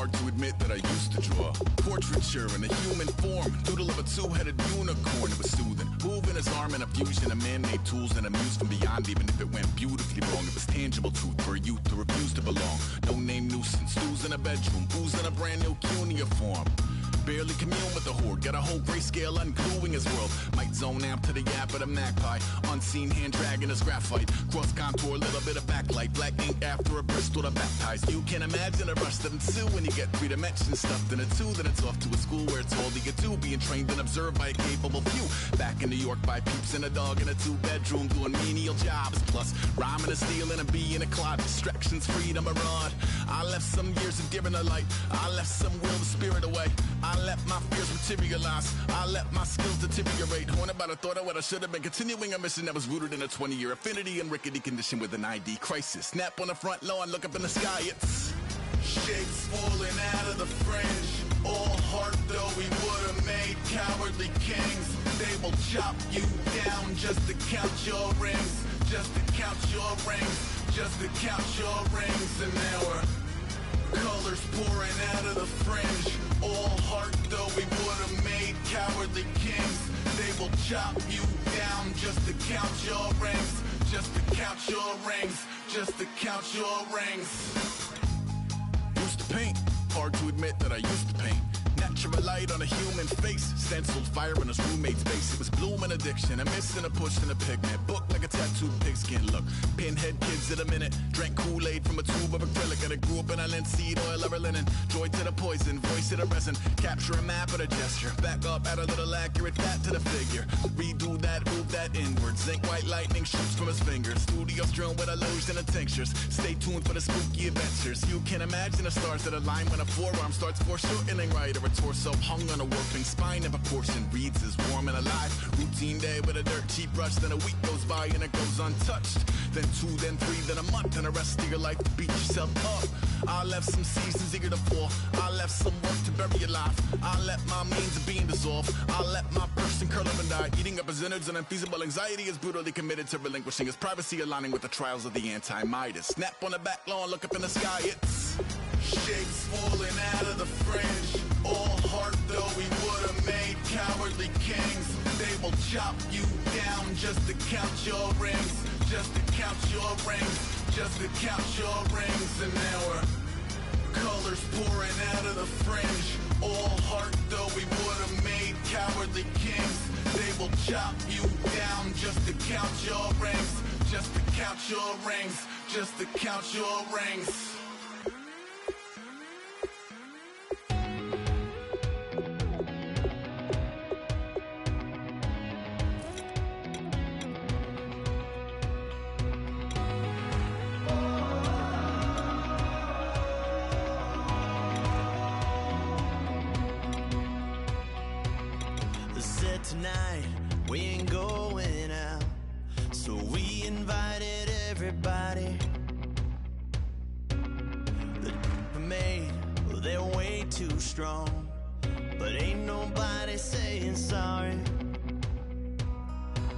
hard to admit that I used to draw portraiture in a human form, doodle of a two-headed unicorn. It was soothing, moving his arm in a fusion of man-made tools and a muse from beyond. Even if it went beautifully wrong, it was tangible truth for a youth to refuse to belong. No-name nuisance, stews in a bedroom, booze in a brand new cuneiform. Barely commune with the horde, got a whole grayscale ungluing his world. Might zone out to the yap of the magpie, unseen hand dragging his graphite. Cross contour, little bit of backlight, black ink after a Bristol to baptize. You can imagine a rush that ensue when you get 3 dimensions stuffed in a 2. Then it's off to a school where it's all you get to, being trained and observed by a capable few. Back in New York by peeps and a dog in a 2-bedroom doing menial jobs. Plus rhyming and stealing and being a clod, distractions, freedom, a rod. I left some years of giving a light, I left some will the spirit away. I let my fears materialize, I let my skills deteriorate. Haunted by the thought of what I should have been, continuing a mission that was rooted in a 20-year affinity and rickety condition with an ID crisis. Snap on the front lawn, look up in the sky, it's shapes falling out of the fringe. All heart though we would've made cowardly kings. They will chop you down just to count your rings, just to count your rings, just to count your rings. And now we're colors pouring out of the fringe. All heart though we would've made cowardly kings. They will chop you down just to count your rings, just to count your rings, just to count your rings. Used to paint, hard to admit that I used to paint. Natural light on a human face, stenciled fire in his roommate's face. It was blooming addiction, a missing a push and a pigment. Book like a tattooed pigskin look. Pinhead kids in a minute, drank Kool-Aid from a tube of acrylic. And I grew up in a linseed oil of linen. Joy to the poison, voice to the resin. Capture a map of the gesture, back up, add a little accurate fat to the figure. Redo that, move that inward. Zinc white lightning shoots from his fingers. Studio strewn with illusion and tinctures. Stay tuned for the spooky adventures. You can imagine the stars that align when a forearm starts foreshortening right. Or a torso hung on a warping spine of a portion reads as warm and alive. Routine day with a dirt cheap brush, then a week goes by and it goes untouched. Then 2, then 3, then a month, and the rest of your life to beat yourself up. I left some seasons eager to fall, I left some work to bury your life. I let my means of being dissolved, I let my person curl up and die. Eating up his innards and unfeasible anxiety is brutally committed to relinquishing his privacy, aligning with the trials of the anti-Midas. Snap on the back lawn, look up in the sky, it's shapes falling out of the fringe. All heart though we would've made cowardly kings. They will chop you down just to count your rings, just to count your rings, just to count your rings. And now we're colors pouring out of the fringe. All heart though we would've made cowardly kings. They will chop you down just to count your rings, just to count your rings, just to count your rings. Tonight we ain't going out, so we invited everybody. The made, well, they're way too strong, but ain't nobody saying sorry.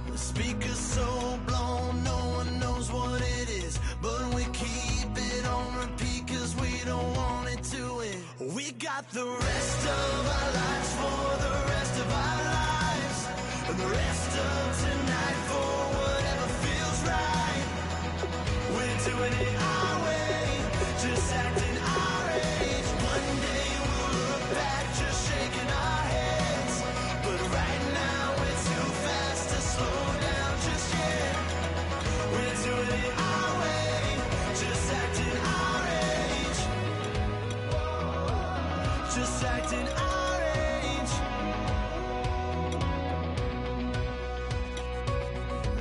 The speaker's so blown, no one knows what it is, but we keep it on repeat cause we don't want it to end. We got the rest of our lives for the rest of our lives, and the rest of tonight for whatever feels right. We're doing it our way, just acting our age. One day we'll look back just shaking our heads, but right now we're too fast to slow down just yet. We're doing it our way, just acting our age, just acting our age.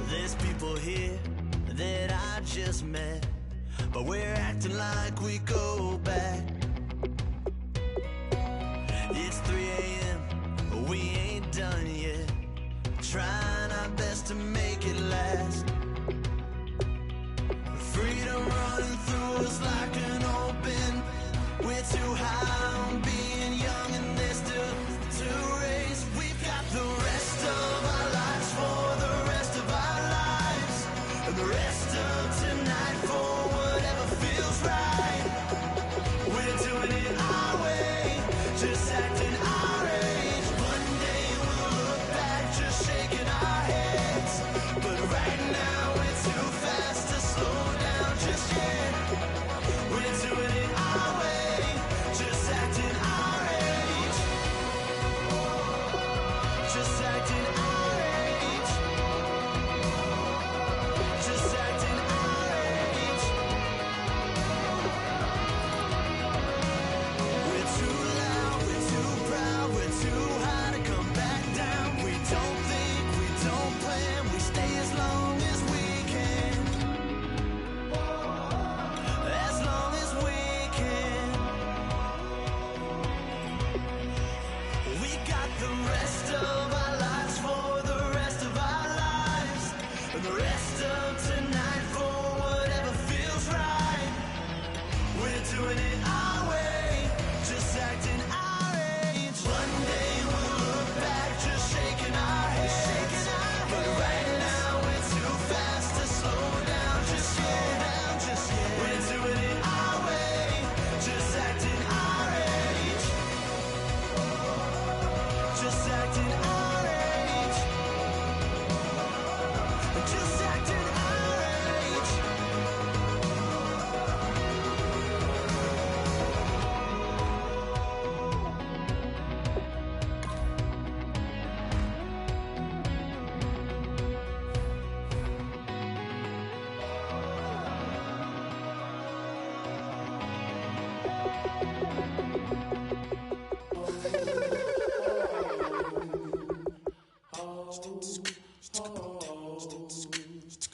There's people here that I just met, but we're acting like we go back. It's 3 a.m., we ain't done yet, trying our best to make it last. Freedom running through us like an open. We're too high on being young and there's still to raise. We've got the rest of our lives for the rest of our lives, and the rest of tonight for whatever feels right. We're doing it our way,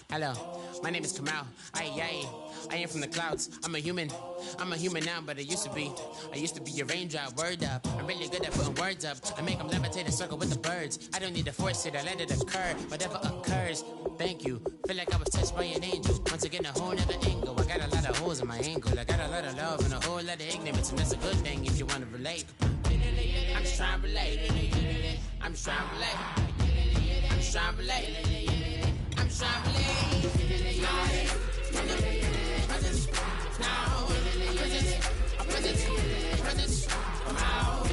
Hello, my name is Kamal. I am from the clouds. I'm a human now, but I used to be a raindrop. Word up, I'm really good at putting words up. I make them levitate and circle with the birds. I don't need to force it, I let it occur. Whatever occurs, thank you. Feel like I was touched by an angel. Once again, a whole nother angle. I got a lot of holes in my ankle. I got a lot of love and a whole lot of ignorance, and that's a good thing if you want to relate. I'm just trying to relate. I'm just trying to relate. I'm just trying to relate. I'm just trying to relate. Presence, now, presence, come out,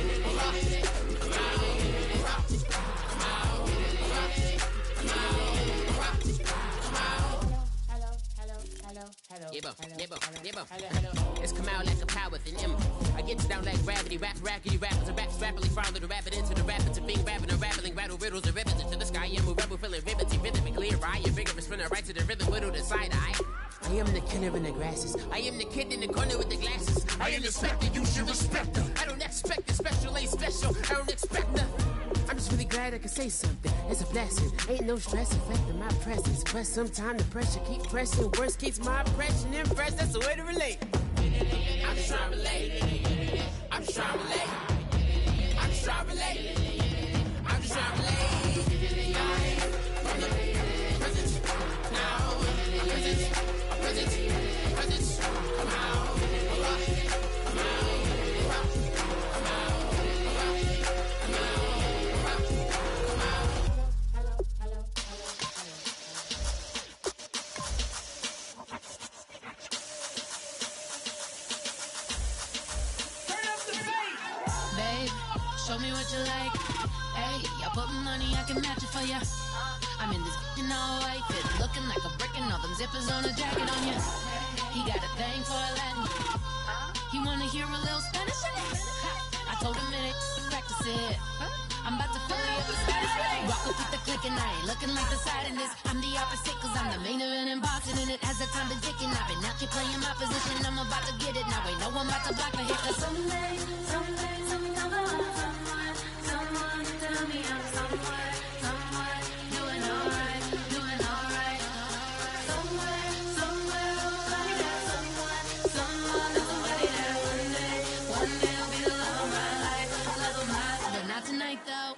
It's come out like a power within him. I get down like gravity, rackety rappers, and raps rapidly follow the rapid into the rapids of being rapping and rattling, rattle riddles and rivets into the sky. I'm a rebel, feeling rhythm, clear eye, your vigorous spinner right to the rhythm, whittle the side eye. I am the killer in the grasses. I am the kid in the corner with the glasses. I am the specter, you should respect her. I don't expect the special, ain't special. I don't expect nothing. I'm just really glad I can say something. It's a blessing. Ain't no stress affecting my presence. But sometimes the pressure keep pressing. Worst keeps my impression impressed. That's the way to relate. I'm just trying to relate. I'm just trying to relate. I'm just trying to relate. I'm just trying to relate. Presence, now, presence, come out, come out. Show me what you like. Hey, I put money, I can match it for ya. I'm in this in all white fit, looking like a brick and all them zippers on a jacket on ya. He got a thing for Latin. He wanna hear a little Spanish. I told him it ain't practice it. I'm about to fully up the status. Rock up with the click and I ain't looking like the side in this. I'm the opposite cause I'm the main event in boxing and it has the time been ticking. I've been out here playing my position. I'm about to get it now. Ain't no one about to block the hit. Cause someday, something comes along. Someone tell me I'm somewhere, doing alright. Somewhere, somebody that someone, somebody that one day will be the love of my life, but not tonight though.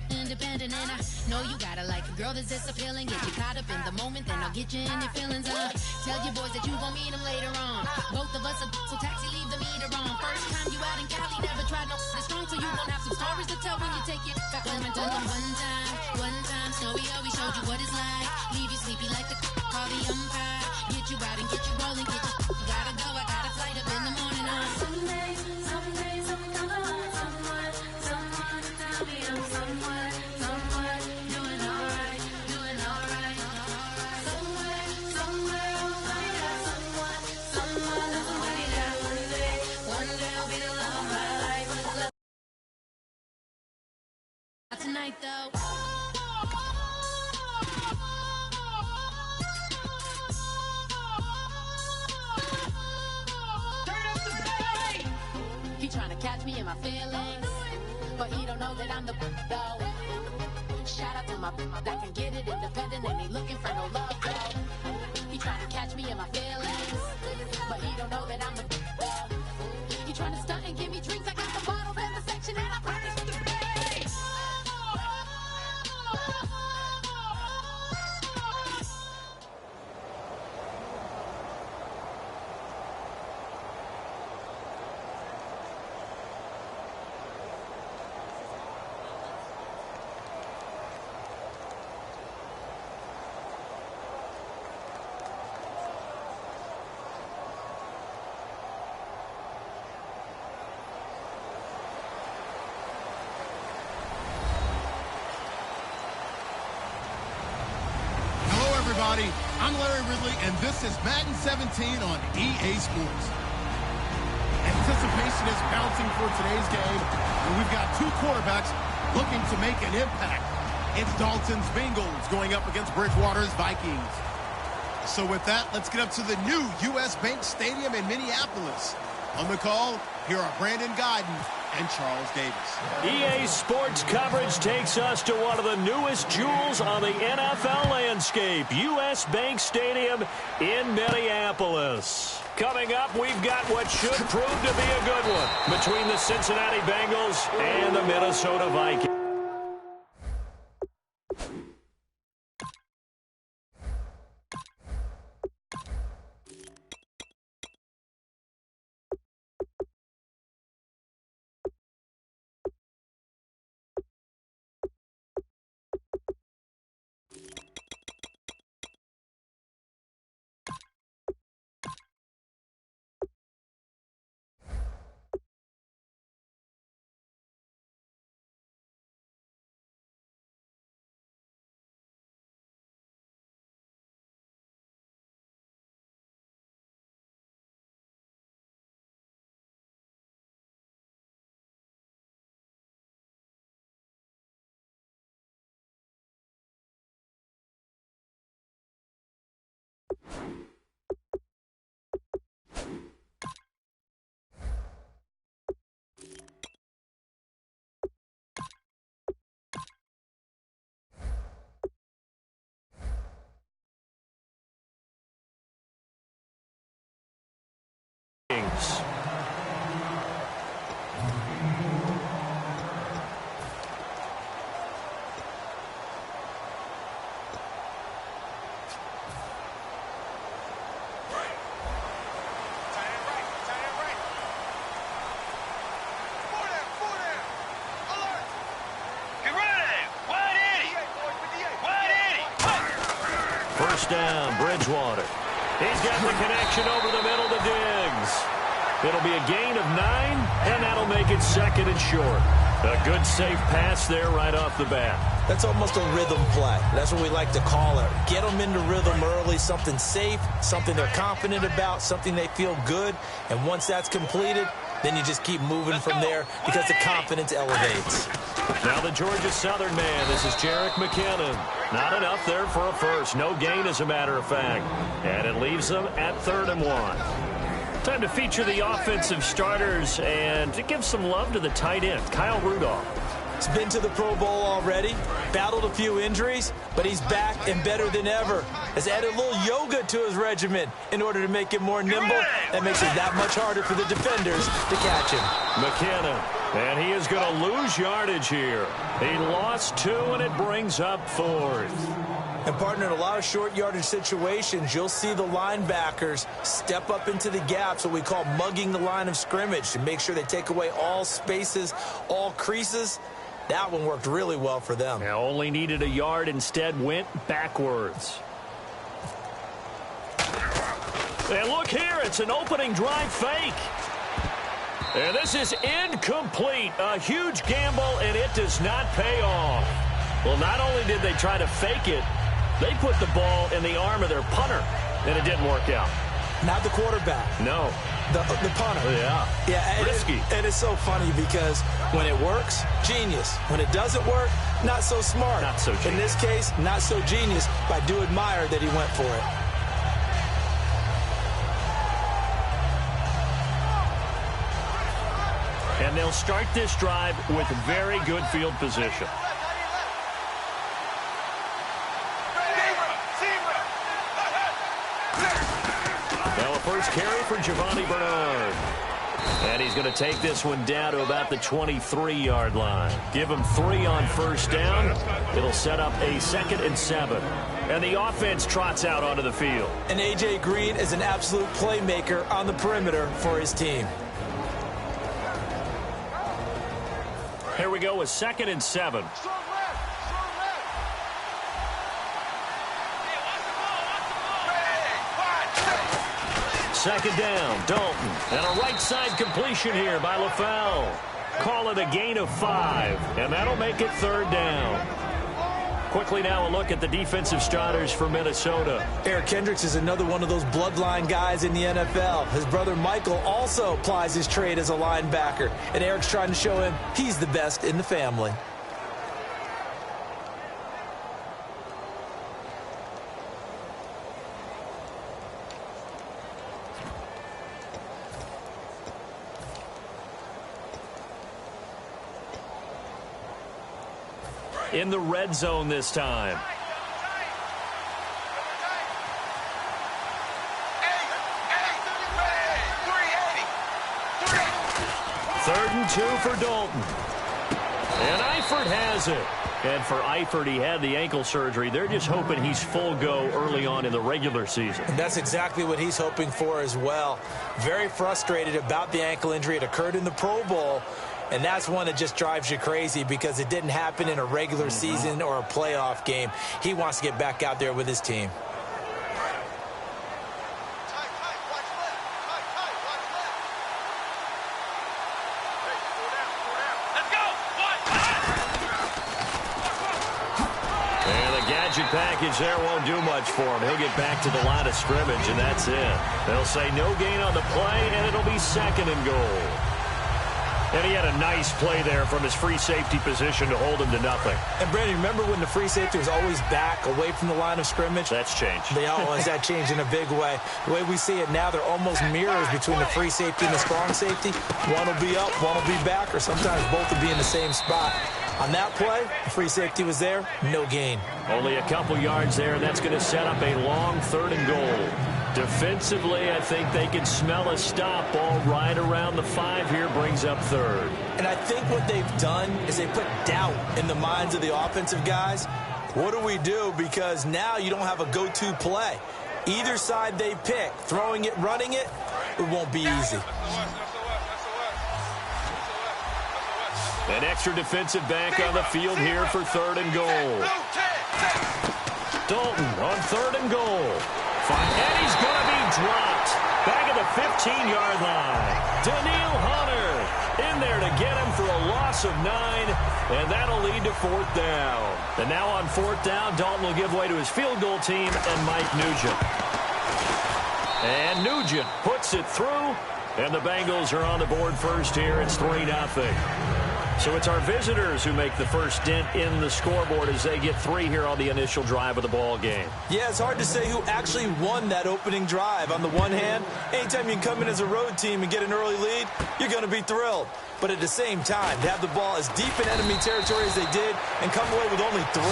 Independent and I know you gotta like a girl that's this appealing. Get you caught up in the moment, then I'll get you in your feelings. Tell your boys that you gon' meet them later on. Both of us are so taxi, leave the meter on. First time you out in Cali, never tried no strong, so you gon' have some stories to tell when you take it back home and tell them one time, Snowy always showed you what it's like. Leave you sleepy like the call the umpire. Get you out and get you rolling, get you gotta go, I got a flight up in the morning on. Someday, something comes along. Someone tell me I'm somewhere, doing alright. Somewhere, somebody that somebody that one day will be the love of my life. Not tonight though. He trying to catch me in my feelings, but he don't know that I'm the though. Shout out to my that can get it independent and he looking for no love though. He trying to catch me in my feelings, but he don't know that I'm the though. He trying to stunt and give me drinks. I got the bottles in the section and I promise to pay. Everybody, I'm Larry Ridley, and this is Madden 17 on EA Sports. And to Anticipation is bouncing for today's game, and we've got two quarterbacks looking to make an impact. It's Dalton's Bengals going up against Bridgewater's Vikings. So with that, let's get up to the new U.S. Bank Stadium in Minneapolis. On the call, here are Brandon Guyton and Charles Davis. EA Sports coverage takes us to one of the newest jewels on the NFL landscape, U.S. Bank Stadium in Minneapolis. Coming up, we've got what should prove to be a good one between the Cincinnati Bengals and the Minnesota Vikings. First down, Bridgewater. He's got the connection over the middle to Diggs. It'll be a gain of 9, and that'll make it second and short. A good, safe pass there right off the bat. That's almost a rhythm play. That's what we like to call it. Get them into rhythm early, something safe, something they're confident about, something they feel good. And once that's completed, then you just keep moving from there because the confidence elevates. Now the Georgia Southern man, this is Jerick McKinnon. Not enough there for a first. No gain, as a matter of fact. And it leaves them at 3rd and 1. Time to feature the offensive starters and to give some love to the tight end, Kyle Rudolph. He's been to the Pro Bowl already, battled a few injuries, but he's back and better than ever. Has added a little yoga to his regimen in order to make him more nimble. That makes it that much harder for the defenders to catch him. McKinnon, and he is going to lose yardage here. He lost 2, and it brings up 4th. And, partner, in a lot of short yardage situations, you'll see the linebackers step up into the gaps, what we call mugging the line of scrimmage, to make sure they take away all spaces, all creases. That one worked really well for them. Now only needed a yard, instead went backwards. And look here, it's an opening drive fake. And this is incomplete. A huge gamble, and it does not pay off. Well, not only did they try to fake it, they put the ball in the arm of their punter, and it didn't work out. Not the quarterback. No. The punter. Yeah. Risky. And it's so funny because when it works, genius. When it doesn't work, not so smart. Not so genius. In this case, not so genius, but I do admire that he went for it. And they'll start this drive with very good field position. Now a first carry for Giovanni Bernard. And he's going to take this one down to about the 23-yard line. Give him 3 on first down. It'll set up a 2nd and 7. And the offense trots out onto the field. And A.J. Green is an absolute playmaker on the perimeter for his team. Here we go with 2nd and 7. Second down, Dalton. And a right side completion here by LaFell. Call it a gain of 5, and that'll make it 3rd down. Quickly now a look at the defensive starters for Minnesota. Eric Kendricks is another one of those bloodline guys in the NFL. His brother Michael also plies his trade as a linebacker, and Eric's trying to show him he's the best in the family. In the red zone this time. Third and 2 for Dalton. And Eifert has it. And for Eifert, he had the ankle surgery. They're just hoping he's full go early on in the regular season. And that's exactly what he's hoping for as well. Very frustrated about the ankle injury. It occurred in the Pro Bowl. And that's one that just drives you crazy because it didn't happen in a regular season or a playoff game. He wants to get back out there with his team. And the gadget package there won't do much for him. He'll get back to the line of scrimmage, and that's it. They'll say no gain on the play, and it'll be 2nd and goal. And he had a nice play there from his free safety position to hold him to nothing. And, Brandon, remember when the free safety was always back away from the line of scrimmage? That's changed. They always that changed in a big way. The way we see it now, they're almost mirrors between the free safety and the strong safety. One will be up, one will be back, or sometimes both will be in the same spot. On that play, the free safety was there, no gain. Only a couple yards there, and that's going to set up a long 3rd and goal. Defensively, I think they can smell a stop. Ball right around the 5 here, brings up 3rd. And I think what they've done is they put doubt in the minds of the offensive guys. What do we do? Because now you don't have a go-to play. Either side they pick, throwing it, running it, it won't be easy. An extra defensive back on the field here for 3rd and goal. Dalton on 3rd and goal. And he's going to be dropped. Back at the 15-yard line. Daniil Hunter in there to get him for a loss of 9. And that'll lead to 4th down. And now on 4th down, Dalton will give way to his field goal team and Mike Nugent. And Nugent puts it through. And the Bengals are on the board first here. It's 3-0. So it's our visitors who make the first dent in the scoreboard as they get 3 here on the initial drive of the ball game. Yeah, it's hard to say who actually won that opening drive. On the one hand, anytime you can come in as a road team and get an early lead, you're going to be thrilled. But at the same time, to have the ball as deep in enemy territory as they did and come away with only 3,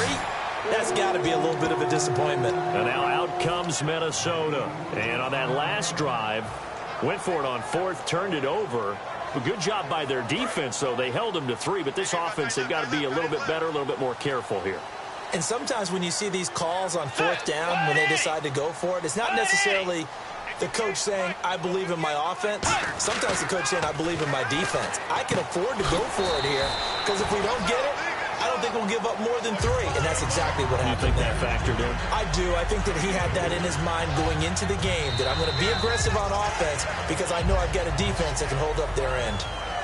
that's got to be a little bit of a disappointment. And now out comes Minnesota. And on that last drive, went for it on 4th, turned it over. A good job by their defense, though. They held them to 3, but this offense, they've got to be a little bit better, a little bit more careful here. And sometimes when you see these calls on 4th down, when they decide to go for it, it's not necessarily the coach saying, I believe in my offense. Sometimes the coach saying, I believe in my defense. I can afford to go for it here, because if we don't get it, I don't think we'll give up more than 3, and that's exactly what happened. You think that factored in? I do. I think that he had that in his mind going into the game, that I'm going to be aggressive on offense because I know I've got a defense that can hold up their end.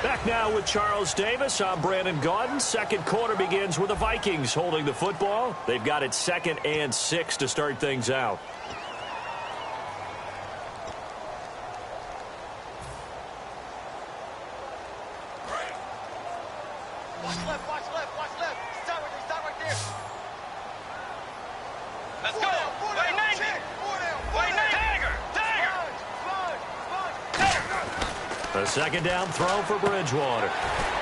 Back now with Charles Davis. I'm Brandon Gaudin. Second quarter begins with the Vikings holding the football. They've got it 2nd and 6 to start things out. A 2nd down throw for Bridgewater.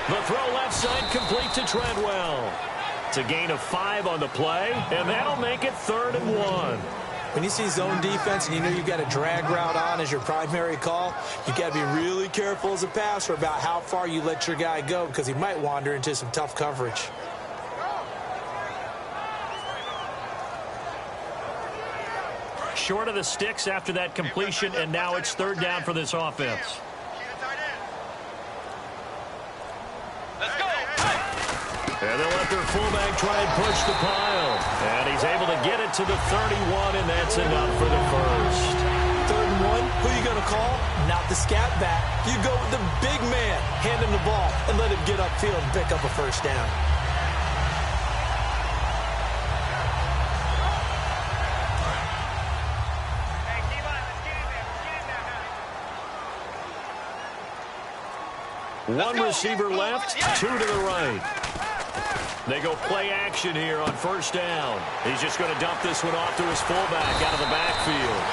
The throw left side complete to Treadwell. It's a gain of 5 on the play, and that'll make it 3rd and 1. When you see zone defense and you know you've got a drag route on as your primary call, you've got to be really careful as a passer about how far you let your guy go because he might wander into some tough coverage. Short of the sticks after that completion, and now it's 3rd down for this offense. And they'll let their fullback try and push the pile. And he's able to get it to the 31, and that's enough for the first. 3rd and 1, who are you going to call? Not the scat back. You go with the big man, hand him the ball, and let him get upfield and pick up a first down. One receiver left, two to the right. They go play action here on first down. He's just going to dump this one off to his fullback out of the backfield.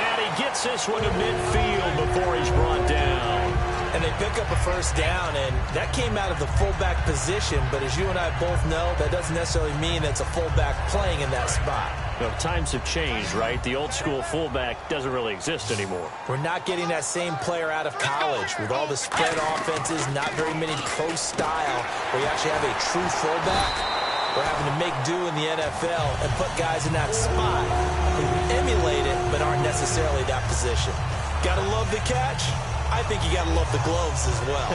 And he gets this one to midfield before he's brought down. And they pick up a first down, and that came out of the fullback position. But as you and I both know, that doesn't necessarily mean it's a fullback playing in that spot. You know, times have changed, right? The old school fullback doesn't really exist anymore. We're not getting that same player out of college. With all the spread offenses, not very many pro style, where you actually have a true fullback. We're having to make do in the NFL and put guys in that spot who emulate it but aren't necessarily that position. Gotta love the catch. I think you got to love the gloves as well.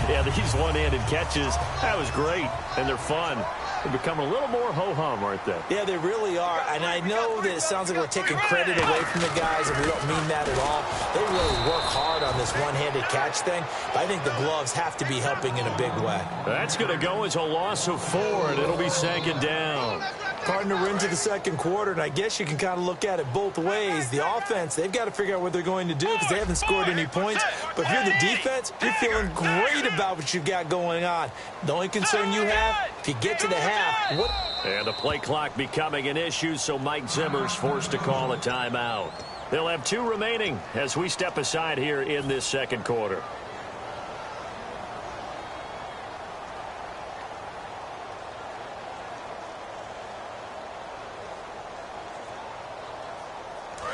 Yeah, these one-handed catches, that was great, and they're fun. They're becoming a little more ho-hum, aren't they? Yeah, they really are, and I know that it sounds like we're taking credit away from the guys, and we don't mean that at all. They really work hard on this one-handed catch thing, but I think the gloves have to be helping in a big way. That's going to go as a loss of 4, and it'll be second down. Cardinals are into the second quarter, and I guess you can kind of look at it both ways. The offense, they've got to figure out what they're going to do because they haven't scored any points. But if you're the defense, you're feeling great about what you've got going on. The only concern you have, if you get to the half, what? And the play clock becoming an issue, so Mike Zimmer's forced to call a timeout. They'll have 2 remaining as we step aside here in this second quarter.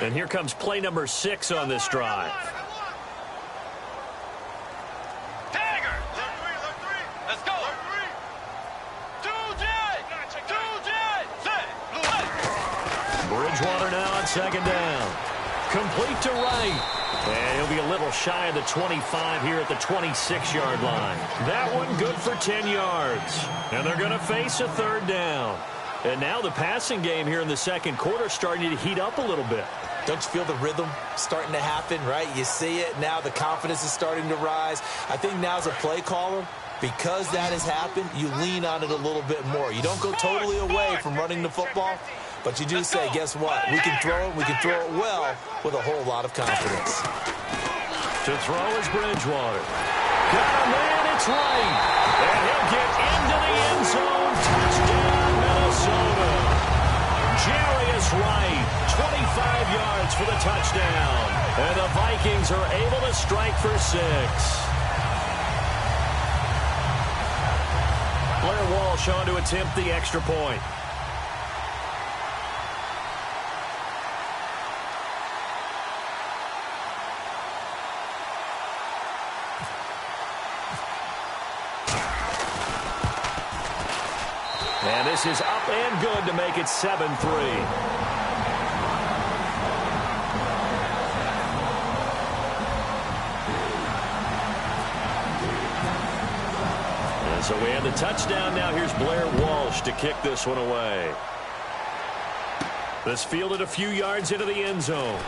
And here comes play number 6 on this drive. Tiger! Let's go! Bridgewater now on second down. Complete to right. And he'll be a little shy of the 25 here at the 26-yard line. That one good for 10 yards. And they're going to face a third down. And now the passing game here in the second quarter starting to heat up a little bit. Don't you feel the rhythm starting to happen, right? You see it. Now the confidence is starting to rise. I think now as a play caller, because that has happened, you lean on it a little bit more. You don't go totally away from running the football, but you do say, guess what? We can throw it well with a whole lot of confidence. To throw is Bridgewater. Got a man, it's right. And he'll get into the end zone. Touchdown, Minnesota. Jarius Wright, 25 yards for the touchdown. And the Vikings are able to strike for 6. Blair Walsh on to attempt the extra point. And this is up and good to make it 7-3. And so we have the touchdown. Now here's Blair Walsh to kick this one away. This fielded a few yards into the end zone.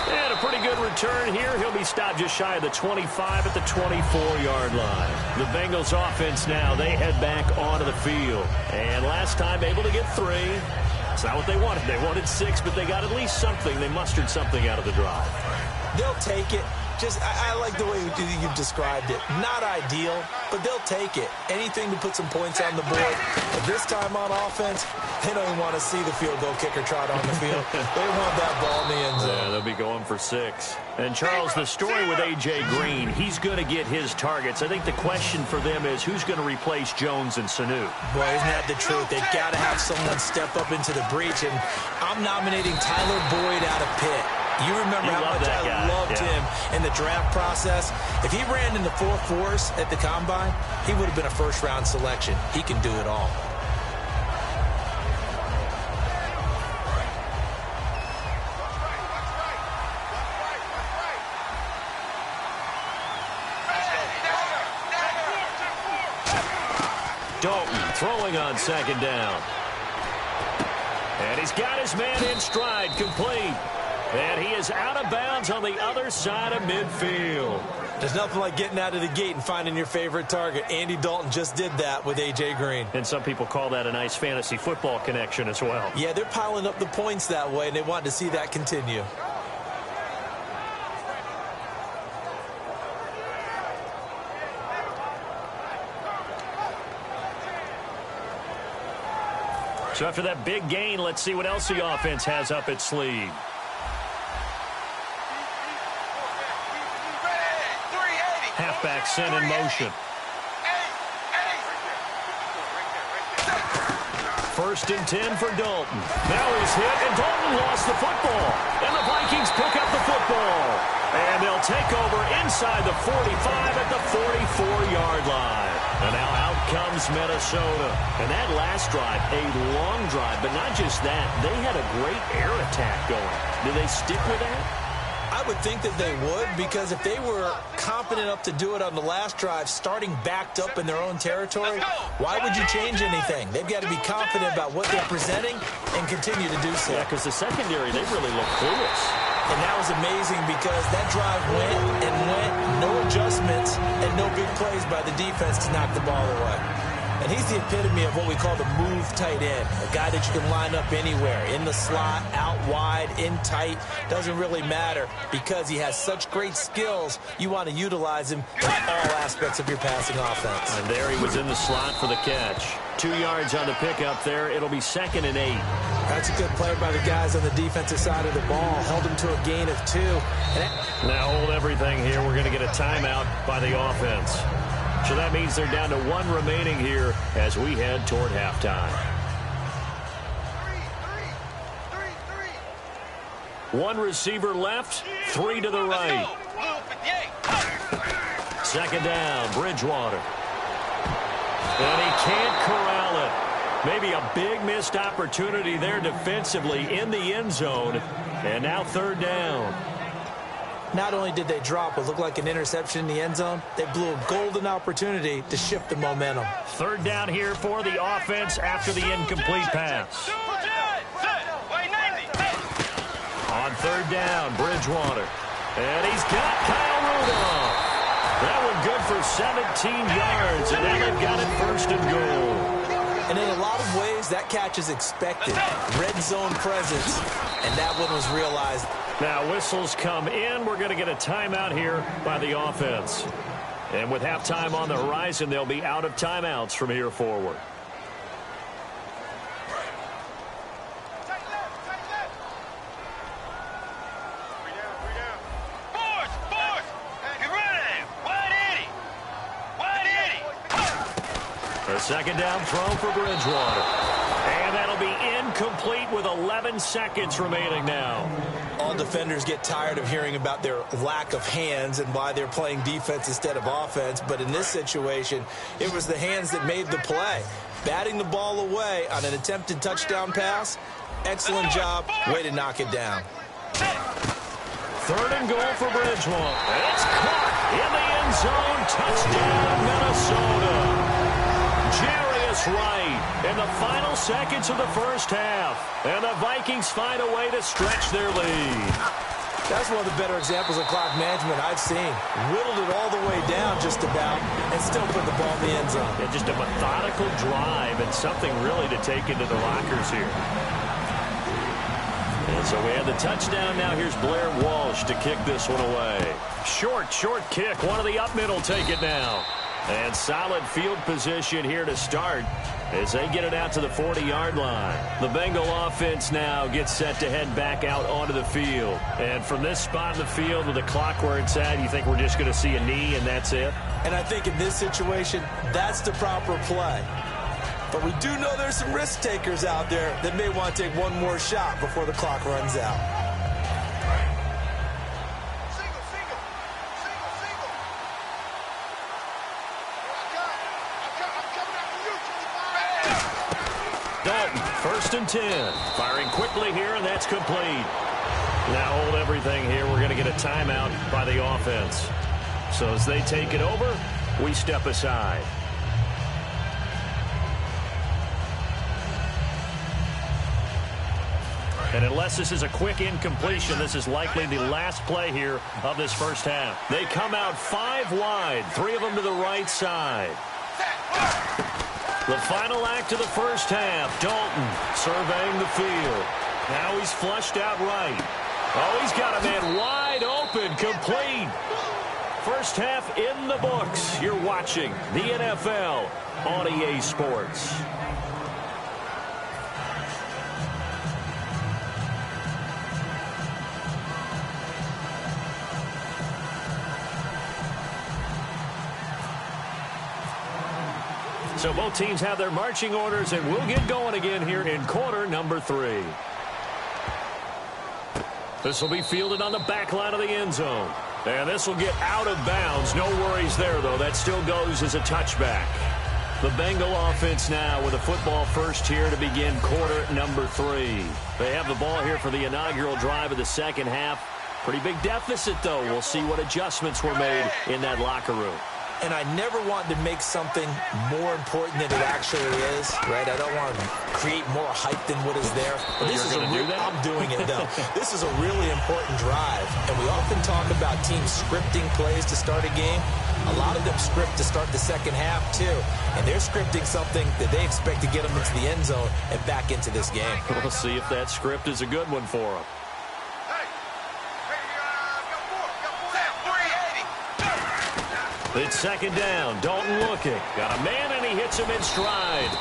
And a pretty good return here. He'll be stopped just shy of the 25 at the 24-yard line. The Bengals offense now, they head back onto the field. And last time able to get 3. It's not what they wanted. They wanted 6, but they got at least something. They mustered something out of the drive. They'll take it. I like the way you described it. Not ideal, but they'll take it. Anything to put some points on the board. But this time on offense, they don't even want to see the field goal kicker trot on the field. They want that ball in the end zone. Yeah, they'll be going for 6. And, Charles, the story with A.J. Green, he's going to get his targets. I think the question for them is who's going to replace Jones and Sanu? Boy, isn't that the truth? They've got to have someone step up into the breach, and I'm nominating Tyler Boyd out of Pitt. You remember how much I loved him in the draft process. If he ran in the 4.4s at the Combine, he would have been a first-round selection. He can do it all. Dalton throwing on second down. And he's got his man in stride, complete. And he is out of bounds on the other side of midfield. There's nothing like getting out of the gate and finding your favorite target. Andy Dalton just did that with A.J. Green. And some people call that a nice fantasy football connection as well. Yeah, they're piling up the points that way, and they want to see that continue. So after that big gain, let's see what else the offense has up its sleeve. Halfback sent in motion. First and 10 for Dalton. Now he's hit, and Dalton lost the football. And the Vikings pick up the football. And they'll take over inside the 45 at the 44-yard line. And now out comes Minnesota. And that last drive, a long drive, but not just that. They had a great air attack going. Do they stick with that? I would think that they would, because if they were competent enough to do it on the last drive, starting backed up in their own territory, why would you change anything? They've got to be confident about what they're presenting and continue to do so. Yeah, because the secondary, they really look clueless. And that was amazing because that drive went and went, no adjustments, and no big plays by the defense to knock the ball away. And he's the epitome of what we call the move tight end, a guy that you can line up anywhere, in the slot, out wide, in tight, doesn't really matter because he has such great skills. You want to utilize him in all aspects of your passing offense. And there he was in the slot for the catch. 2 yards on the pickup there. It'll be 2nd and 8. That's a good play by the guys on the defensive side of the ball. Held him to a gain of 2. Now hold everything here. We're going to get a timeout by the offense. So that means they're down to 1 remaining here as we head toward halftime. 1 receiver left, 3 to the right. 2nd down, Bridgewater. And he can't corral it. Maybe a big missed opportunity there defensively in the end zone. And now 3rd down. Not only did they drop what looked like an interception in the end zone, they blew a golden opportunity to shift the momentum. 3rd down here for the offense after the incomplete pass. On 3rd down, Bridgewater. And he's got Kyle Rudolph. That one good for 17 yards, and now they've got it 1st and goal. And in a lot of ways, that catch is expected. Red zone presence, and that one was realized. Now whistles come in. We're going to get a timeout here by the offense. And with halftime on the horizon, they'll be out of timeouts from here forward. A 2nd down throw for Bridgewater. And that'll be incomplete with 11 seconds remaining now. All defenders get tired of hearing about their lack of hands and why they're playing defense instead of offense. But in this situation, it was the hands that made the play. Batting the ball away on an attempted touchdown pass. Excellent job. Way to knock it down. 3rd and goal for Bridgewater. It's caught in the end zone. Touchdown, Minnesota. Jarius Wright in the final seconds of the first half. And the Vikings find a way to stretch their lead. That's one of the better examples of clock management I've seen. Whittled it all the way down just about and still put the ball in the end zone. Yeah, just a methodical drive and something really to take into the lockers here. And so we have the touchdown. Now here's Blair Walsh to kick this one away. Short kick. One of the up middle take it now. And solid field position here to start as they get it out to the 40-yard line. The Bengal offense now gets set to head back out onto the field. And from this spot in the field with the clock where it's at, you think we're just going to see a knee and that's it? And I think in this situation, that's the proper play. But we do know there's some risk takers out there that may want to take one more shot before the clock runs out. Dalton, 1st and 10. Firing quickly here, and that's complete. Now hold everything here. We're going to get a timeout by the offense. So as they take it over, we step aside. And unless this is a quick incompletion, this is likely the last play here of this first half. They come out 5 wide, 3 of them to the right side. The final act of the first half, Dalton surveying the field. Now he's flushed out right. Oh, he's got a man wide open, complete. First half in the books. You're watching the NFL on EA Sports. So both teams have their marching orders, and we'll get going again here in quarter number 3. This will be fielded on the back line of the end zone. And this will get out of bounds. No worries there, though. That still goes as a touchback. The Bengal offense now with a football first here to begin quarter number 3. They have the ball here for the inaugural drive of the second half. Pretty big deficit, though. We'll see what adjustments were made in that locker room. And I never want to make something more important than it actually is, right? I don't want to create more hype than what is there. But this is I'm doing it, though. This is a really important drive. And we often talk about teams scripting plays to start a game. A lot of them script to start the second half, too. And they're scripting something that they expect to get them into the end zone and back into this game. We'll see if that script is a good one for them. It's second down. Dalton looking. Got a man, and he hits him in stride.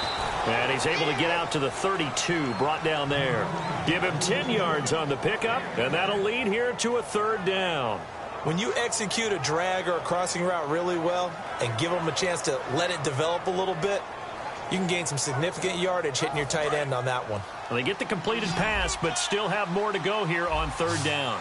And he's able to get out to the 32, brought down there. Give him 10 yards on the pickup, and that'll lead here to a third down. When you execute a drag or a crossing route really well and give them a chance to let it develop a little bit, you can gain some significant yardage hitting your tight end on that one. Well, they get the completed pass, but still have more to go here on third down.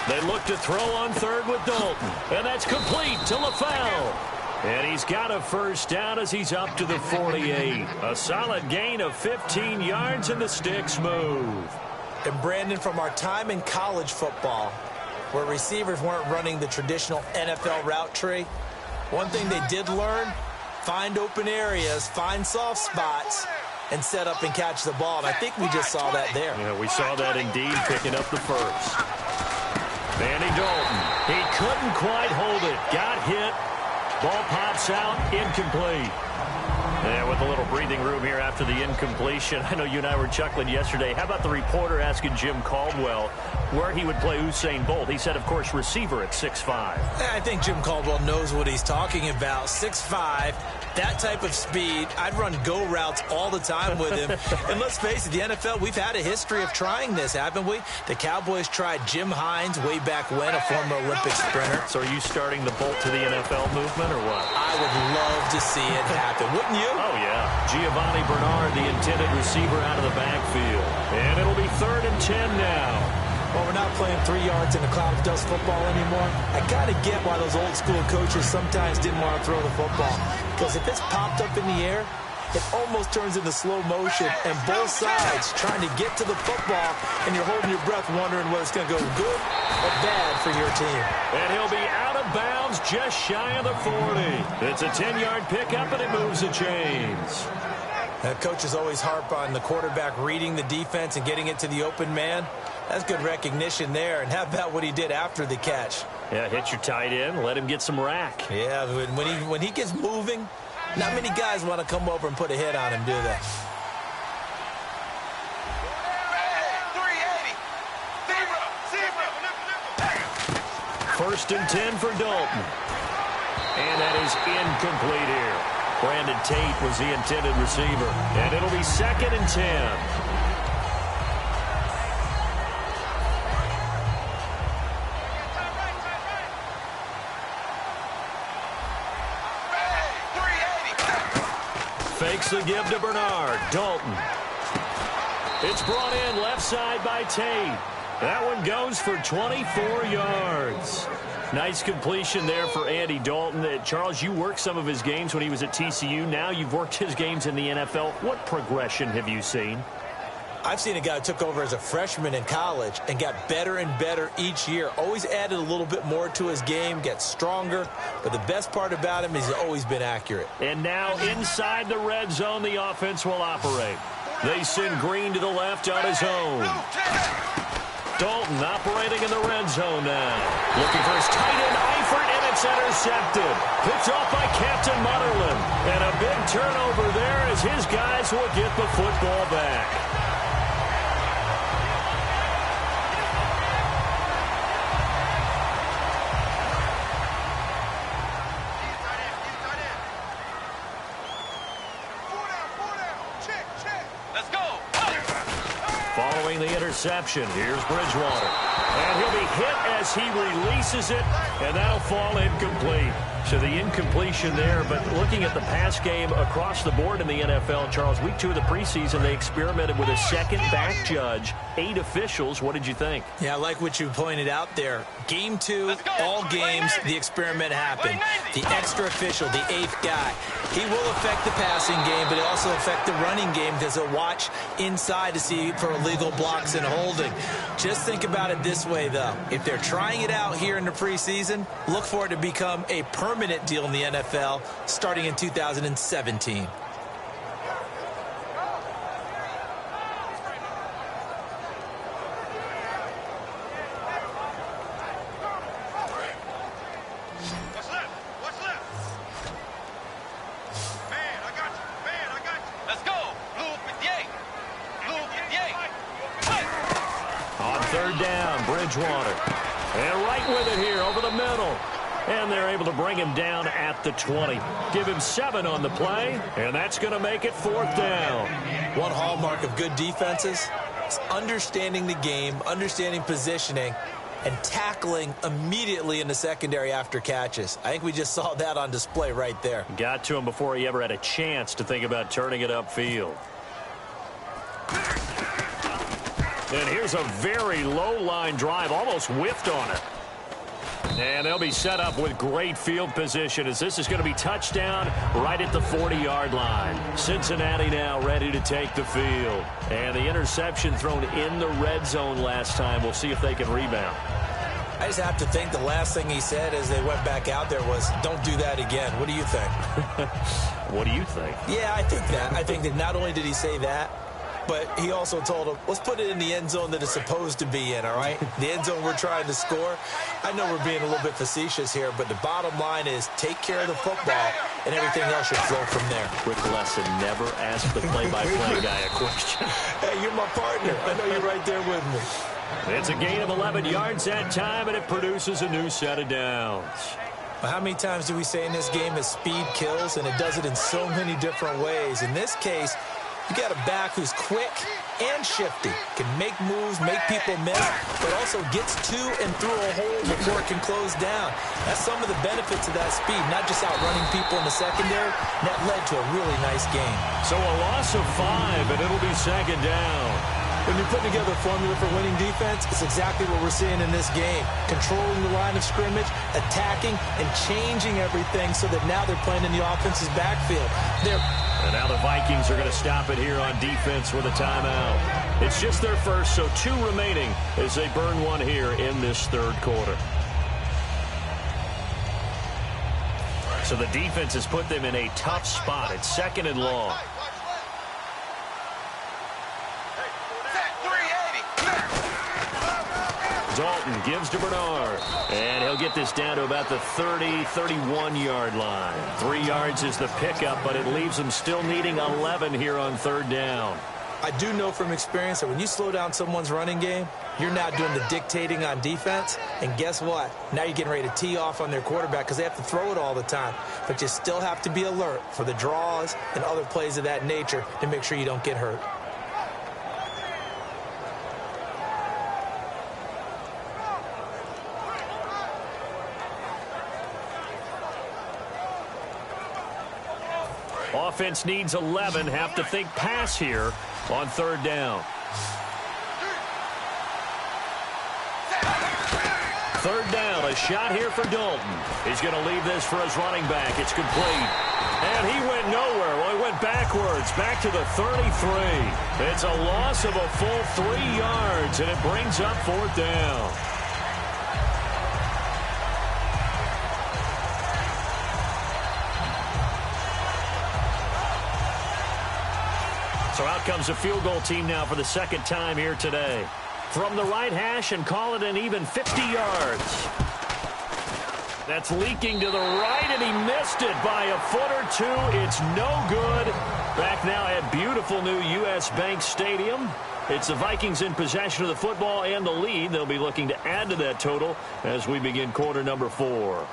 They look to throw on third with Dalton. And that's complete to LaFell. And he's got a first down as he's up to the 48. A solid gain of 15 yards, and the sticks move. And Brandon, from our time in college football, where receivers weren't running the traditional NFL route tree, one thing they did learn, find open areas, find soft spots, and set up and catch the ball. And I think we just saw that there. Yeah, we saw that indeed, picking up the first. Andy Dalton, he couldn't quite hold it. Got hit. Ball pops out, incomplete. And with a little breathing room here after the incompletion, I know you and I were chuckling yesterday. How about the reporter asking Jim Caldwell where he would play Usain Bolt? He said, of course, receiver at 6'5". I think Jim Caldwell knows what he's talking about. 6'5", that type of speed. I'd run go routes all the time with him. And let's face it, the NFL, we've had a history of trying this, haven't we? The Cowboys tried Jim Hines way back when, a former Olympic sprinter. So are you starting the Bolt to the NFL movement or what? I would love to see it happen. Wouldn't you? Oh, yeah. Giovanni Bernard, the intended receiver out of the backfield. And it'll be 3rd and 10 now. Well, we're not playing 3 yards in a cloud of dust football anymore. I kind of get why those old school coaches sometimes didn't want to throw the football. Because if it's popped up in the air, it almost turns into slow motion, and both sides trying to get to the football, and you're holding your breath wondering whether it's going to go good or bad for your team. And he'll be out of bounds just shy of the 40. It's a 10-yard pickup, and it moves the chains. Coaches always harp on the quarterback reading the defense and getting it to the open man. That's good recognition there. And how about what he did after the catch? Yeah, hit your tight end, let him get some rack. Yeah, when he gets moving, not many guys want to come over and put a hit on him, do they? First and 10 for Dalton. And that is incomplete here. Brandon Tate was the intended receiver. And it'll be 2nd and 10. Fakes the give to Bernard. Dalton. It's brought in left side by Tate. That one goes for 24 yards. Nice completion there for Andy Dalton. Charles, you worked some of his games when he was at TCU. Now you've worked his games in the NFL. What progression have you seen? I've seen a guy who took over as a freshman in college and got better and better each year. Always added a little bit more to his game, gets stronger. But the best part about him is he's always been accurate. And now inside the red zone, the offense will operate. They send Green to the left on his own. Dalton operating in the red zone now. Looking for his tight end, Eifert, and it's intercepted. Picked off by Captain Mutterland. And a big turnover there as his guys will get the football back. Following the interception, here's Bridgewater. And he'll be hit as he releases it, and that'll fall incomplete. So the incompletion there, but looking at the pass game across the board in the NFL, Charles, week 2 of the preseason, they experimented with a second back judge, 8 officials. What did you think? Yeah, I like what you pointed out there. Game 2, all games, the experiment happened. The extra official, the 8th guy. He will affect the passing game, but it also affect the running game because he'll watch inside to see for illegal blocks and holding. Just think about it this way, though. If they're trying it out here in the preseason, look for it to become a permanent deal in the NFL starting in 2017. Bridgewater. And right with it here over the middle. And they're able to bring him down at the 20. Give him 7 on the play, and that's going to make it 4th down. One hallmark of good defenses is understanding the game, understanding positioning, and tackling immediately in the secondary after catches. I think we just saw that on display right there. Got to him before he ever had a chance to think about turning it upfield. And here's a very low line drive, almost whiffed on it. And they'll be set up with great field position as this is going to be touchdown right at the 40-yard line. Cincinnati now ready to take the field. And the interception thrown in the red zone last time. We'll see if they can rebound. I just have to think the last thing he said as they went back out there was, don't do that again. What do you think? What do you think? Yeah, I think that. I think that not only did he say that, but he also told him, let's put it in the end zone that it's supposed to be in, all right? The end zone we're trying to score. I know we're being a little bit facetious here, but the bottom line is take care of the football, and everything else should flow from there. Quick lesson, never ask the play-by-play guy a question. Hey, you're my partner. I know you're right there with me. It's a gain of 11 yards that time, and it produces a new set of downs. Well, how many times do we say in this game that speed kills, and it does it in so many different ways? In this case, you got a back who's quick and shifty, can make moves, make people miss, but also gets to and through a hole before it can close down. That's some of the benefits of that speed, not just outrunning people in the secondary. And that led to a really nice game. So a loss of 5, and it'll be 2nd down. When you're putting together a formula for winning defense, it's exactly what we're seeing in this game. Controlling the line of scrimmage, attacking, and changing everything so that now they're playing in the offense's backfield. And now the Vikings are going to stop it here on defense with a timeout. It's just their first, so 2 remaining as they burn one here in this 3rd quarter. So the defense has put them in a tough spot. It's 2nd and long. Dalton gives to Bernard, and he'll get this down to about the 30-31-yard line. 3 yards is the pickup, but it leaves them still needing 11 here on 3rd down. I do know from experience that when you slow down someone's running game, you're now doing the dictating on defense, and guess what? Now you're getting ready to tee off on their quarterback because they have to throw it all the time. But you still have to be alert for the draws and other plays of that nature to make sure you don't get hurt. Offense needs 11. Have to think pass here on 3rd down. 3rd down, a shot here for Dalton. He's going to leave this for his running back. It's complete. And he went nowhere. Well, he went backwards, back to the 33. It's a loss of a full 3 yards, and it brings up 4th down. So out comes a field goal team now for the 2nd time here today. From the right hash and call it an even 50 yards. That's leaking to the right, and he missed it by a foot or 2. It's no good. Back now at beautiful new U.S. Bank Stadium. It's the Vikings in possession of the football and the lead. They'll be looking to add to that total as we begin quarter number 4.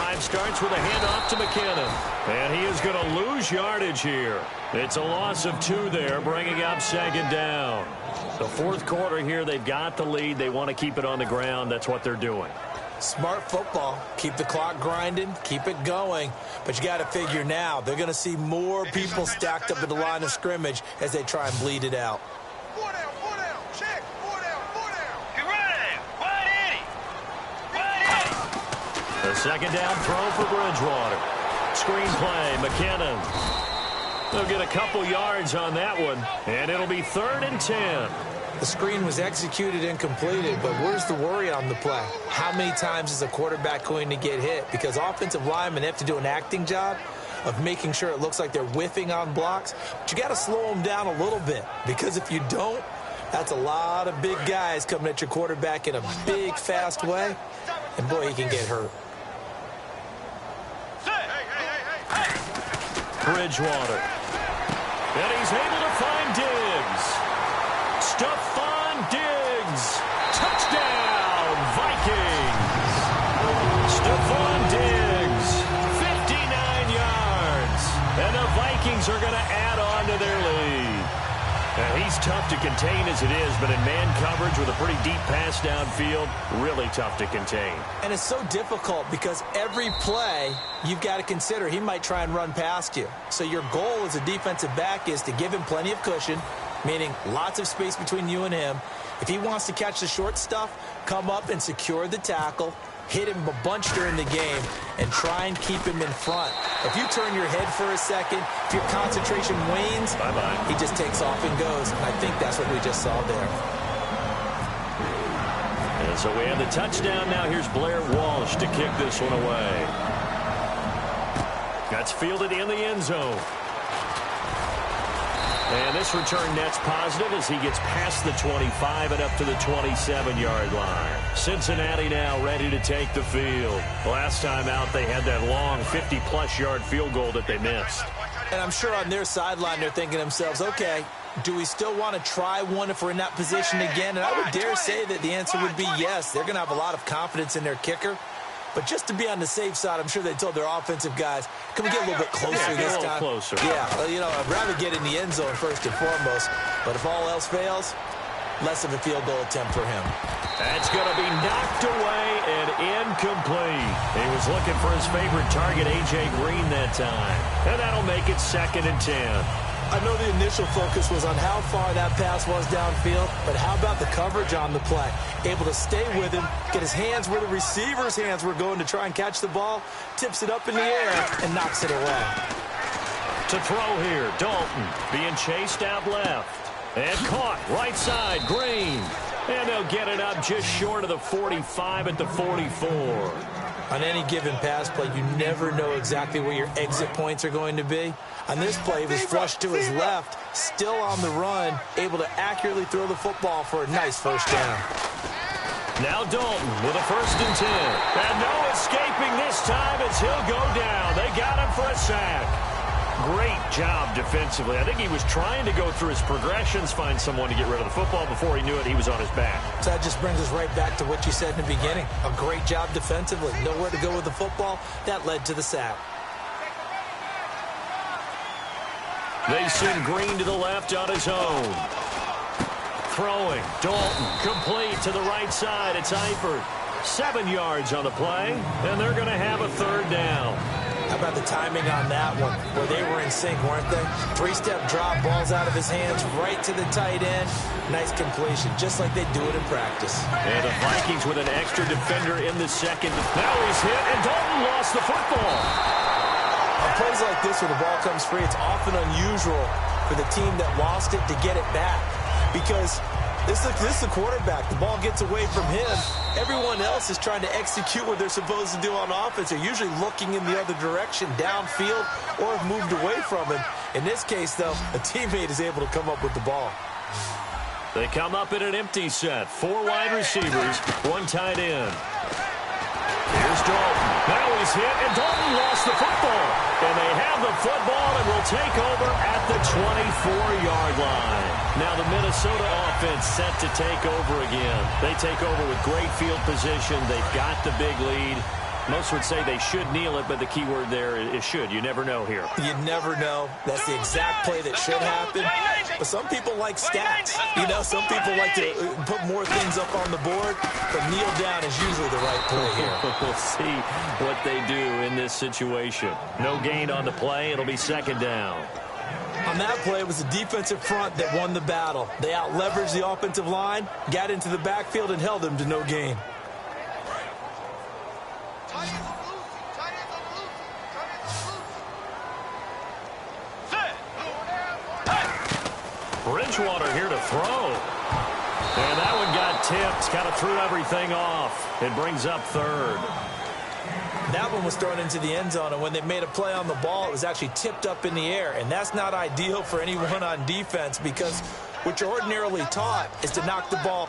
drive starts with a handoff to McKinnon. And he is going to lose yardage here. It's a loss of 2 there, bringing up second down. The fourth quarter here, they've got the lead. They want to keep it on the ground. That's what they're doing. Smart football. Keep the clock grinding. Keep it going. But you got to figure now, they're going to see more people stacked up at the line of scrimmage as they try and bleed it out. 4 down, 4 down. Check. 4 down, 4 down. Get right in. Right in. The second down throw for Bridgewater. Screen play, McKinnon. They'll get a couple yards on that one, and it'll be 3rd and 10. The screen was executed and completed, but where's the worry on the play? How many times is a quarterback going to get hit? Because offensive linemen have to do an acting job of making sure it looks like they're whiffing on blocks. But you got to slow them down a little bit, because if you don't, that's a lot of big guys coming at your quarterback in a big, fast way, and boy, he can get hurt. Bridgewater. And he's able to find Diggs. Stephon Diggs. Touchdown, Vikings. Stephon Diggs, 59 yards. And the Vikings are going to add on to their lead. And he's tough to contain as it is, but in man coverage with a pretty deep pass downfield, really tough to contain. And it's so difficult because every play you've got to consider he might try and run past you. So your goal as a defensive back is to give him plenty of cushion, meaning lots of space between you and him. If he wants to catch the short stuff, come up and secure the tackle, hit him a bunch during the game, and try and keep him in front. If you turn your head for a second, if your concentration wanes, he just takes off and goes. And I think that's what we just saw there. And so we have the touchdown. Now here's Blair Walsh to kick this one away. That's fielded in the end zone. And this return net's positive as he gets past the 25 and up to the 27-yard line. Cincinnati now ready to take the field. Last time out, they had that long 50-plus yard field goal that they missed. And I'm sure on their sideline, they're thinking to themselves, okay, do we still want to try one if we're in that position again? And I would dare say that the answer would be yes. They're going to have a lot of confidence in their kicker. But just to be on the safe side, I'm sure they told their offensive guys, can we get a little bit closer this time? Closer. Yeah, well, you know, I'd rather get in the end zone first and foremost. But if all else fails, less of a field goal attempt for him. That's going to be knocked away and incomplete. He was looking for his favorite target, A.J. Green, that time. And that'll make it 2nd and 10. I know the initial focus was on how far that pass was downfield, but how about the coverage on the play? Able to stay with him, get his hands where the receiver's hands were going to try and catch the ball, tips it up in the air, and knocks it away. To throw here, Dalton being chased out left. And caught right side, Green. And they'll get it up just short of the 45 at the 44. On any given pass play, you never know exactly where your exit points are going to be. On this play, he was flushed to his left, still on the run, able to accurately throw the football for a nice first down. Now Dalton with a 1st and 10. And no escaping this time as he'll go down. They got him for a sack. Great job defensively. I think he was trying to go through his progressions, find someone to get rid of the football. Before he knew it, he was on his back. So that just brings us right back to what you said in the beginning. A great job defensively. Nowhere to go with the football. That led to the sack. They send Green to the left on his own. Throwing. Dalton complete to the right side. It's Eifert. 7 yards on the play, and they're going to have a 3rd down. How about the timing on that one, where they were in sync, weren't they? 3-step drop, balls out of his hands, right to the tight end. Nice completion, just like they do it in practice. And the Vikings with an extra defender in the second. Now he's hit, and Dalton lost the football. On plays like this where the ball comes free, it's often unusual for the team that lost it to get it back. Because this is the quarterback. The ball gets away from him. Everyone else is trying to execute what they're supposed to do on offense. They're usually looking in the other direction, downfield, or have moved away from him. In this case, though, a teammate is able to come up with the ball. They come up in an empty set. 4 wide receivers, 1 tight end. Here's Dalton. Now he's hit, and Dalton lost the football. And they have the football and will take over at the 24-yard line. Now the Minnesota offense set to take over again. They take over with great field position. They've got the big lead. Most would say they should kneel it, but the key word there is should. You never know here. You never know. That's the exact play that should happen. But some people like stats. You know, some people like to put more things up on the board, but kneel down is usually the right play here. We'll see what they do in this situation. No gain on the play. It'll be second down. On that play, it was the defensive front that won the battle. They out-leveraged the offensive line, got into the backfield, and held them to no gain. Bridgewater here to throw. And that one got tipped. Kind of threw everything off. It brings up third. That one was thrown into the end zone, and when they made a play on the ball, it was actually tipped up in the air. And that's not ideal for anyone on defense because what you're ordinarily taught is to knock the ball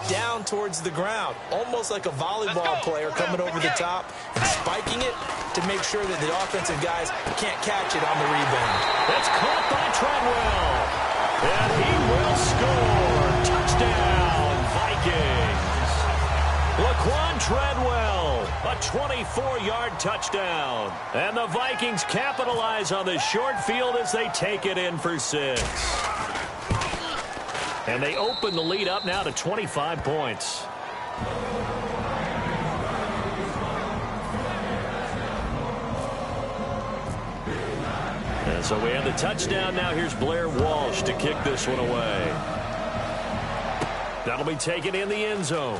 down towards the ground, almost like a volleyball player coming over the top and spiking it to make sure that the offensive guys can't catch it on the rebound. That's caught by Treadwell. And he will score. Touchdown, Vikings. Laquan Treadwell, a 24-yard touchdown. And the Vikings capitalize on the short field as they take it in for 6. And they open the lead up now to 25 points. And so we have the touchdown. Now here's Blair Walsh to kick this one away. That'll be taken in the end zone.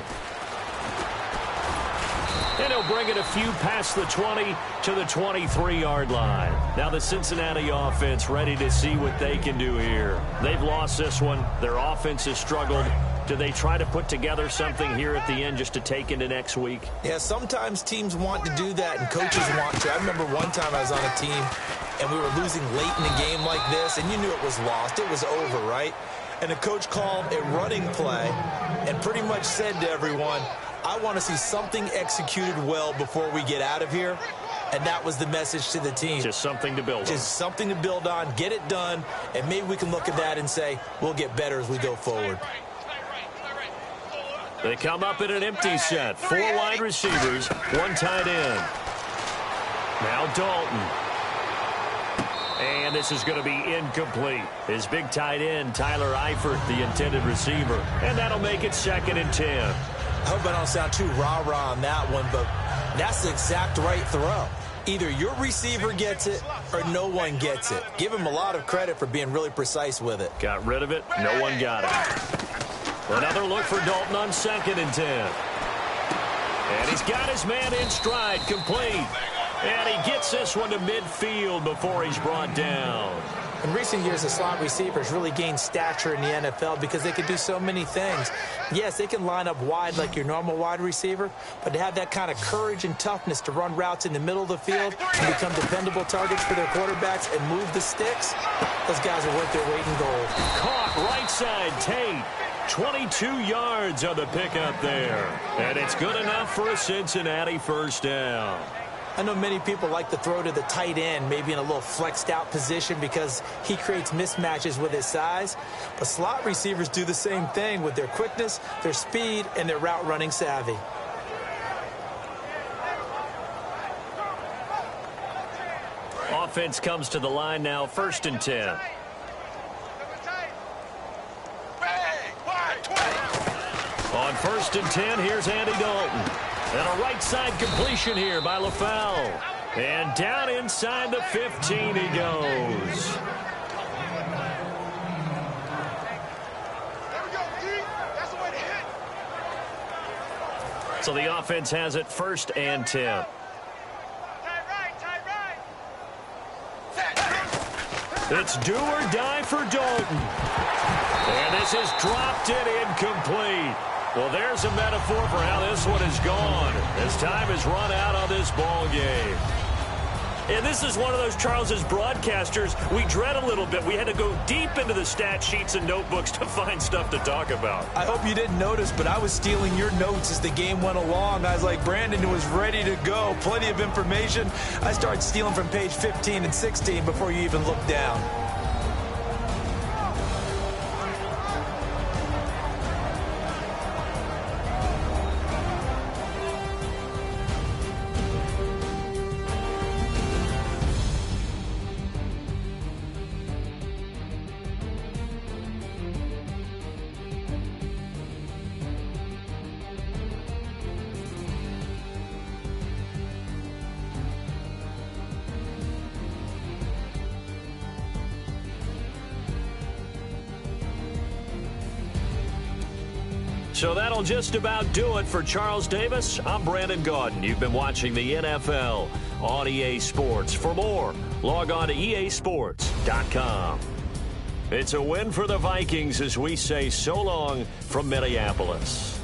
And he'll bring it a few past the 20 to the 23-yard line. Now the Cincinnati offense ready to see what they can do here. They've lost this one. Their offense has struggled. Do they try to put together something here at the end just to take into next week? Yeah, sometimes teams want to do that and coaches want to. I remember one time I was on a team and we were losing late in a game like this, and you knew it was lost. It was over, right? And the coach called a running play and pretty much said to everyone, I want to see something executed well before we get out of here. And that was the message to the team. Just something to build on. Just something to build on, get it done, and maybe we can look at that and say, we'll get better as we go forward. They come up in an empty set. 4 wide receivers, 1 tight end. Now Dalton. And this is going to be incomplete. His big tight end, Tyler Eifert, the intended receiver. And that'll make it 2nd and 10. I hope I don't sound too rah-rah on that one, but that's the exact right throw. Either your receiver gets it or no one gets it. Give him a lot of credit for being really precise with it. Got rid of it. No one got it. Another look for Dalton on 2nd and 10. And he's got his man in stride, complete. And he gets this one to midfield before he's brought down. In recent years, the slot receivers really gained stature in the NFL because they can do so many things. Yes, they can line up wide like your normal wide receiver, but to have that kind of courage and toughness to run routes in the middle of the field and become dependable targets for their quarterbacks and move the sticks, those guys are worth their weight in gold. Caught right side, Tate. 22 yards on the pickup there. And it's good enough for a Cincinnati first down. I know many people like to throw to the tight end, maybe in a little flexed out position because he creates mismatches with his size. But slot receivers do the same thing with their quickness, their speed, and their route running savvy. Offense comes to the line now, 1st and 10. On 1st and 10, here's Andy Dalton. And a right side completion here by LaFell. And down inside the 15 he goes. So the offense has it 1st and 10. It's do or die for Dalton. And this is dropped it incomplete. Well, there's a metaphor for how this one is gone. As time has run out on this ball game. And this is one of those, Charles, as broadcasters, we dread a little bit. We had to go deep into the stat sheets and notebooks to find stuff to talk about. I hope you didn't notice, but I was stealing your notes as the game went along. I was like, Brandon was ready to go. Plenty of information. I started stealing from page 15 and 16 before you even looked down. So that'll just about do it for Charles Davis. I'm Brandon Gaudin. You've been watching the NFL on EA Sports. For more, log on to easports.com. It's a win for the Vikings as we say so long from Minneapolis.